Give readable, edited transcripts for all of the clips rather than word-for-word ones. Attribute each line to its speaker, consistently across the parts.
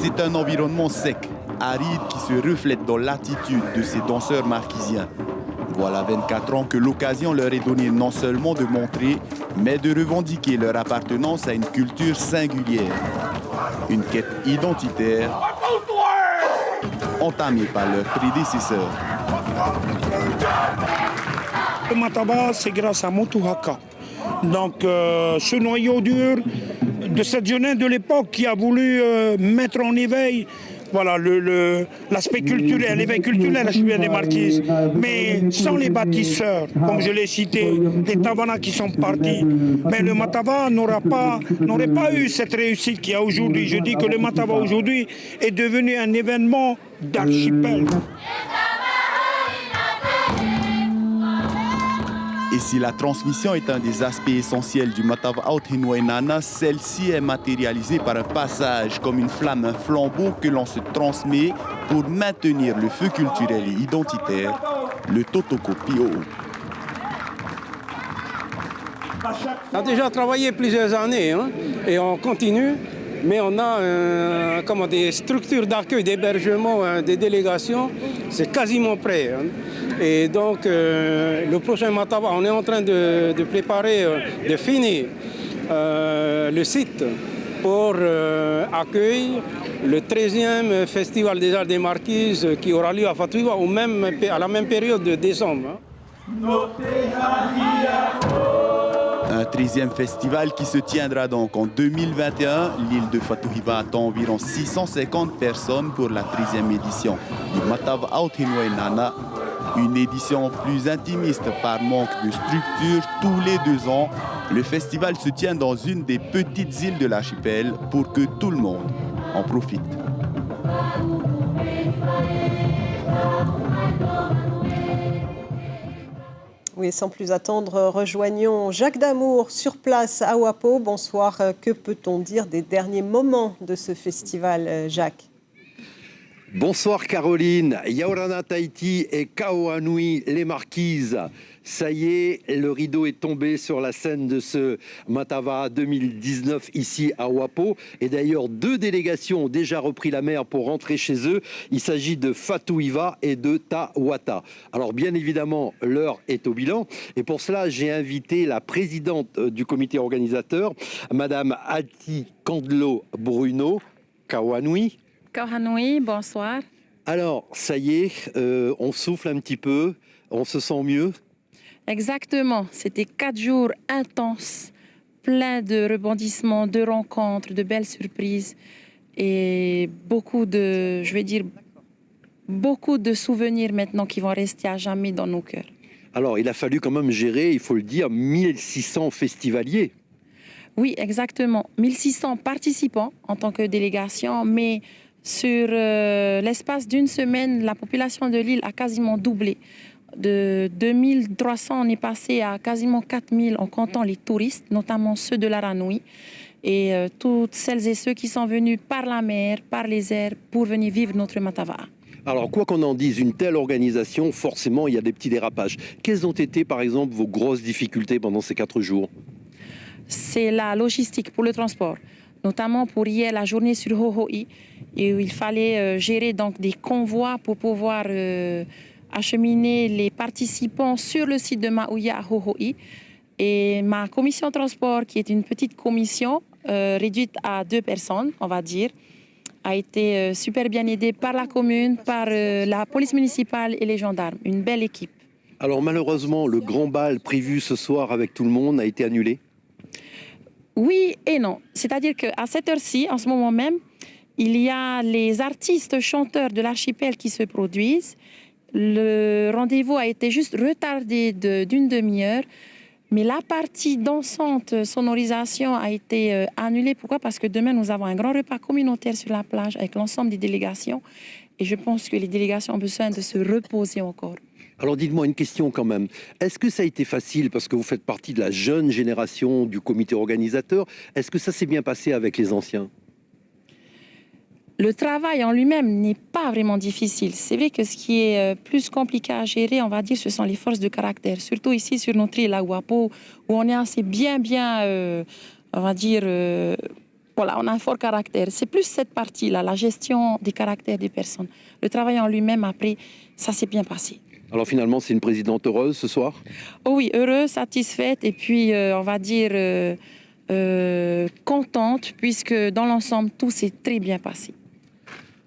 Speaker 1: C'est un environnement sec, aride qui se reflète dans l'attitude de ces danseurs marquisiens. Voilà 24 ans que l'occasion leur est donnée non seulement de montrer, mais de revendiquer leur appartenance à une culture singulière. Une quête identitaire entamée par leurs prédécesseurs.
Speaker 2: Le Matava, c'est grâce à Motu Haka. Donc ce noyau dur de cette jeunesse de l'époque qui a voulu mettre en éveil voilà, l'aspect culturel, l'éveil culturel à Chibien des Marquises. Mais sans les bâtisseurs, comme je l'ai cité, les Tavanas qui sont partis, mais le Matava n'aurait pas eu cette réussite qu'il y a aujourd'hui. Je dis que le Matava aujourd'hui est devenu un événement d'archipel.
Speaker 1: Et si la transmission est un des aspects essentiels du Matava Aotenoenana, celle-ci est matérialisée par un passage comme une flamme, un flambeau que l'on se transmet pour maintenir le feu culturel et identitaire, le Totoko Pio.
Speaker 3: On a déjà travaillé plusieurs années et on continue, mais on a des structures d'accueil, d'hébergement, des délégations, c'est quasiment prêt. Et donc, le prochain Matava, on est en train de préparer, de finir le site pour accueillir le 13e Festival des Arts des Marquises qui aura lieu à Fatou-Hiva à la même période de décembre.
Speaker 1: Un 13e festival qui se tiendra donc en 2021. L'île de Fatou-Hiva attend environ 650 personnes pour la 13e édition du Matava Aotenoenana. Une édition plus intimiste par manque de structure. Tous les 2 ans, le festival se tient dans une des petites îles de l'archipel pour que tout le monde en profite.
Speaker 4: Oui, sans plus attendre, rejoignons Jacques Damour sur place à Wapo. Bonsoir, que peut-on dire des derniers moments de ce festival, Jacques ?
Speaker 5: Bonsoir Caroline, Yaorana Tahiti et Kaoanui, les Marquises. Ça y est, le rideau est tombé sur la scène de ce Matava 2019 ici à Wapo. Et d'ailleurs, 2 délégations ont déjà repris la mer pour rentrer chez eux. Il s'agit de Fatou-Hiva et de Tawata. Alors bien évidemment, l'heure est au bilan. Et pour cela, j'ai invité la présidente du comité organisateur, Madame Ati Kandlo Bruno, Kaoanui.
Speaker 6: Kaoanui, bonsoir.
Speaker 5: Alors, ça y est, on souffle un petit peu, on se sent mieux.
Speaker 6: Exactement, c'était 4 jours intenses, pleins de rebondissements, de rencontres, de belles surprises et beaucoup de souvenirs maintenant qui vont rester à jamais dans nos cœurs.
Speaker 5: Alors, il a fallu quand même gérer, il faut le dire, 1600 festivaliers.
Speaker 6: Oui, exactement. 1600 participants en tant que délégation, mais sur l'espace d'une semaine, la population de l'île a quasiment doublé. De 2300, on est passé à quasiment 4000 en comptant les touristes, notamment ceux de l'Aranui, et toutes celles et ceux qui sont venus par la mer, par les airs, pour venir vivre notre Matava.
Speaker 5: Alors, quoi qu'on en dise, une telle organisation, forcément, il y a des petits dérapages. Quelles ont été, par exemple, vos grosses difficultés pendant ces 4 jours ?
Speaker 6: C'est la logistique pour le transport, notamment pour hier la journée sur Hohoi, et où il fallait gérer donc des convois pour pouvoir acheminer les participants sur le site de Maouya à Hohoi. Et ma commission transport, qui est une petite commission réduite à 2 personnes, on va dire, a été super bien aidée par la commune, par la police municipale et les gendarmes. Une belle équipe.
Speaker 5: Alors malheureusement, le grand bal prévu ce soir avec tout le monde a été annulé ?
Speaker 6: Oui et non. C'est-à-dire qu'à cette heure-ci, en ce moment même, il y a les artistes chanteurs de l'archipel qui se produisent. Le rendez-vous a été juste retardé d'une demi-heure. Mais la partie dansante, sonorisation a été annulée. Pourquoi ? Parce que demain, nous avons un grand repas communautaire sur la plage avec l'ensemble des délégations. Et je pense que les délégations ont besoin de se reposer encore.
Speaker 5: Alors dites-moi une question quand même. Est-ce que ça a été facile, parce que vous faites partie de la jeune génération du comité organisateur, est-ce que ça s'est bien passé avec les anciens ?
Speaker 6: Le travail en lui-même n'est pas vraiment difficile. C'est vrai que ce qui est plus compliqué à gérer, on va dire, ce sont les forces de caractère. Surtout ici sur notre île à Wapo, où on est assez bien, on va dire, voilà, on a un fort caractère. C'est plus cette partie-là, la gestion des caractères des personnes. Le travail en lui-même, après, ça s'est bien passé.
Speaker 5: Alors finalement, c'est une présidente heureuse ce soir?
Speaker 6: Oh oui, heureuse, satisfaite et puis, on va dire, contente, puisque dans l'ensemble, tout s'est très bien passé.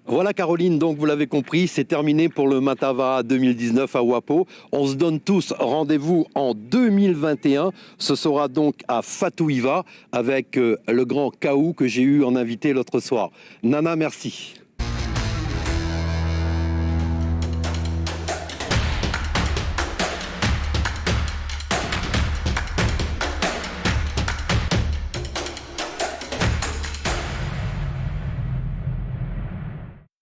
Speaker 5: Voilà Caroline, donc vous l'avez compris, c'est terminé pour le Matava 2019 à Ouapo. On se donne tous rendez-vous en 2021. Ce sera donc à Fatouiva avec le grand Kaou que j'ai eu en invité l'autre soir. Nana, merci.